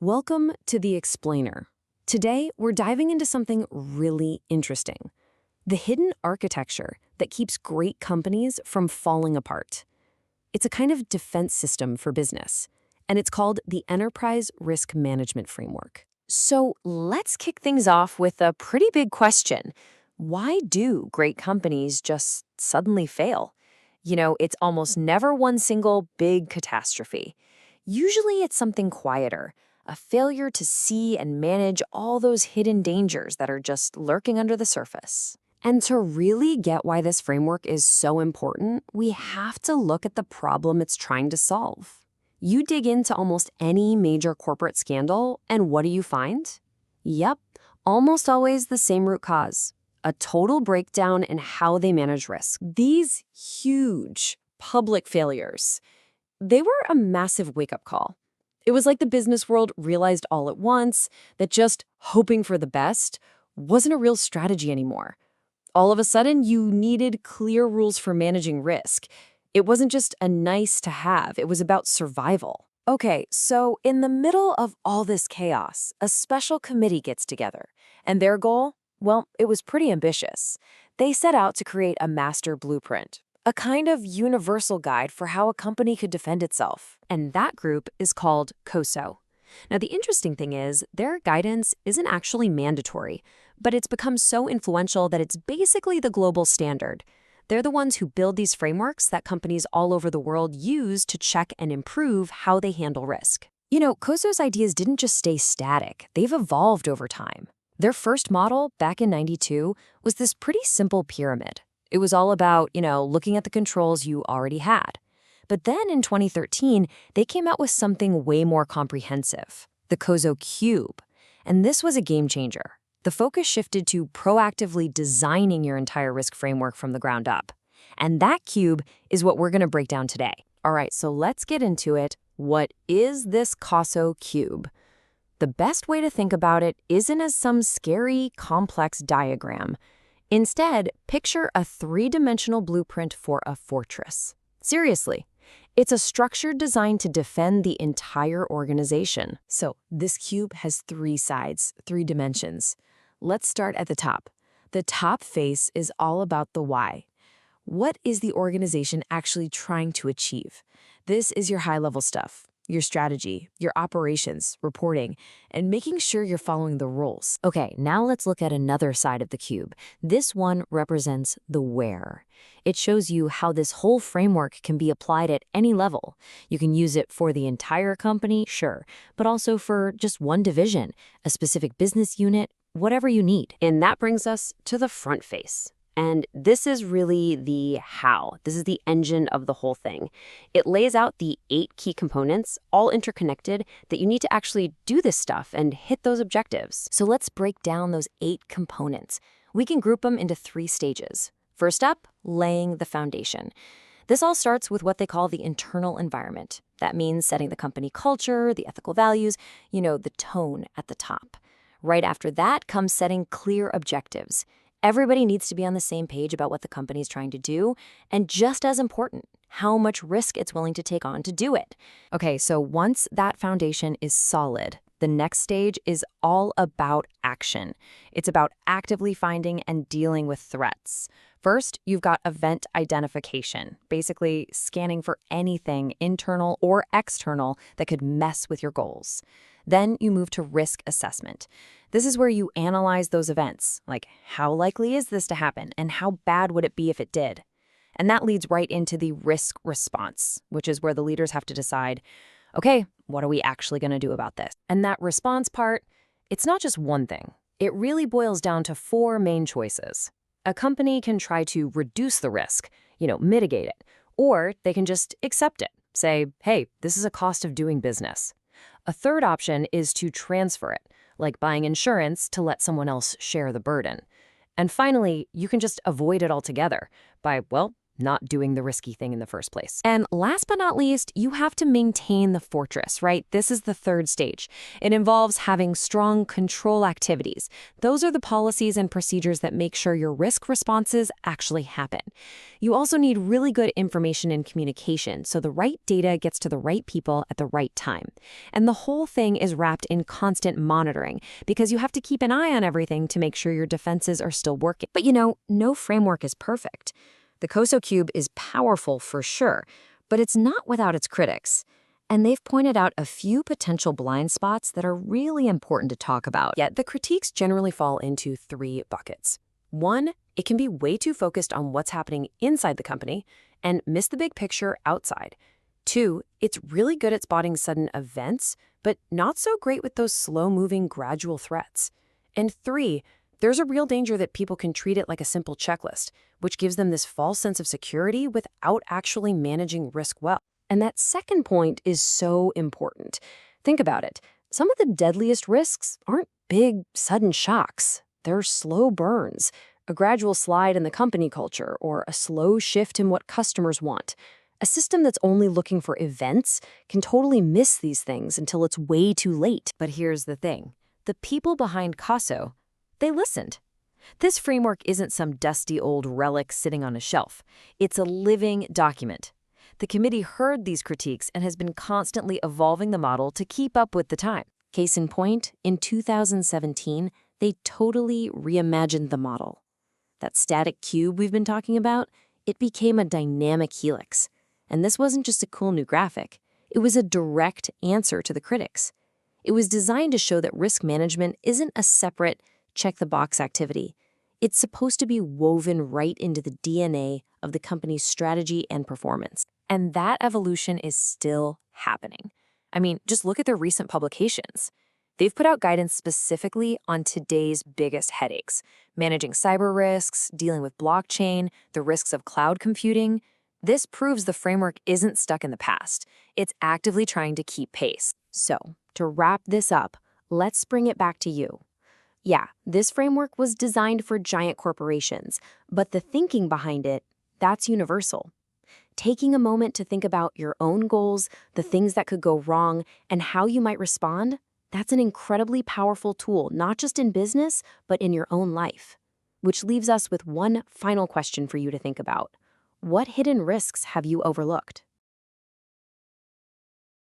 Welcome to The Explainer. Today, we're diving into something really interesting: the hidden architecture that keeps great companies from falling apart. It's a kind of defense system for business, and it's called the Enterprise Risk Management Framework. So let's kick things off with a pretty big question. Why do great companies just suddenly fail? It's almost never one single big catastrophe. Usually it's something quieter, a failure to see and manage all those hidden dangers that are just lurking under the surface. And to really get why this framework is so important, we have to look at the problem it's trying to solve. You dig into almost any major corporate scandal, and what do you find? Yep, almost always the same root cause: a total breakdown in how they manage risk. These huge public failures, they were a massive wake-up call. It was like the business world realized all at once that just hoping for the best wasn't a real strategy anymore. All of a sudden, you needed clear rules for managing risk. It wasn't just a nice to have, it was about survival. Okay, so in the middle of all this chaos, a special committee gets together, and their goal? Well, it was pretty ambitious. They set out to create a master blueprint, a kind of universal guide for how a company could defend itself. And that group is called COSO. Now, the interesting thing is, their guidance isn't actually mandatory, but it's become so influential that it's basically the global standard. They're the ones who build these frameworks that companies all over the world use to check and improve how they handle risk. COSO's ideas didn't just stay static, they've evolved over time. Their first model, back in '92, was this pretty simple pyramid. It was all about, looking at the controls you already had. But then in 2013, they came out with something way more comprehensive: the COSO Cube. And this was a game changer. The focus shifted to proactively designing your entire risk framework from the ground up. And that cube is what we're going to break down today. All right, so let's get into it. What is this COSO Cube? The best way to think about it isn't as some scary, complex diagram. Instead, picture a three-dimensional blueprint for a fortress. Seriously, it's a structure designed to defend the entire organization. So this cube has three sides, three dimensions. Let's start at the top. The top face is all about the why. What is the organization actually trying to achieve? This is your high-level stuff: your strategy, your operations, reporting, and making sure you're following the rules. Okay, now let's look at another side of the cube. This one represents the where. It shows you how this whole framework can be applied at any level. You can use it for the entire company, sure, but also for just one division, a specific business unit, whatever you need. And that brings us to the front face. And this is really the how. This is the engine of the whole thing. It lays out the 8 key components, all interconnected, that you need to actually do this stuff and hit those objectives. So let's break down those 8 components. We can group them into 3 stages. First up, laying the foundation. This all starts with what they call the internal environment. That means setting the company culture, the ethical values, the tone at the top. Right after that comes setting clear objectives. Everybody needs to be on the same page about what the company is trying to do, and just as important, how much risk it's willing to take on to do it. Okay, so once that foundation is solid, the next stage is all about action. It's about actively finding and dealing with threats. First, you've got event identification, basically scanning for anything internal or external that could mess with your goals. Then you move to risk assessment. This is where you analyze those events, like how likely is this to happen and how bad would it be if it did? And that leads right into the risk response, which is where the leaders have to decide, okay, what are we actually going to do about this? And that response part, it's not just one thing. It really boils down to 4 main choices. A company can try to reduce the risk, mitigate it, or they can just accept it. Say, hey, this is a cost of doing business. A third option is to transfer it, like buying insurance to let someone else share the burden. And finally, you can just avoid it altogether by, not doing the risky thing in the first place. And last but not least, you have to maintain the fortress, right? This is the third stage. It involves having strong control activities. Those are the policies and procedures that make sure your risk responses actually happen. You also need really good information and communication, so the right data gets to the right people at the right time. And the whole thing is wrapped in constant monitoring, because you have to keep an eye on everything to make sure your defenses are still working. But no framework is perfect. The COSO cube is powerful for sure, but it's not without its critics. And they've pointed out a few potential blind spots that are really important to talk about. Yet the critiques generally fall into three buckets. One, it can be way too focused on what's happening inside the company and miss the big picture outside. Two, it's really good at spotting sudden events, but not so great with those slow-moving, gradual threats. And three, there's a real danger that people can treat it like a simple checklist, which gives them this false sense of security without actually managing risk well. And that second point is so important. Think about it. Some of the deadliest risks aren't big, sudden shocks. They're slow burns, a gradual slide in the company culture, or a slow shift in what customers want. A system that's only looking for events can totally miss these things until it's way too late. But here's the thing. The people behind COSO, they listened. This framework isn't some dusty old relic sitting on a shelf. It's a living document. The committee heard these critiques and has been constantly evolving the model to keep up with the time. Case in point, in 2017, they totally reimagined the model. That static cube we've been talking about, it became a dynamic helix. And this wasn't just a cool new graphic. It was a direct answer to the critics. It was designed to show that risk management isn't a separate, check-the-box activity. It's supposed to be woven right into the DNA of the company's strategy and performance. And that evolution is still happening. I mean, just look at their recent publications. They've put out guidance specifically on today's biggest headaches: managing cyber risks, dealing with blockchain, the risks of cloud computing. This proves the framework isn't stuck in the past. It's actively trying to keep pace. So, to wrap this up, let's bring it back to you. Yeah, this framework was designed for giant corporations, but the thinking behind it, that's universal. Taking a moment to think about your own goals, the things that could go wrong, and how you might respond, that's an incredibly powerful tool, not just in business, but in your own life. Which leaves us with one final question for you to think about. What hidden risks have you overlooked?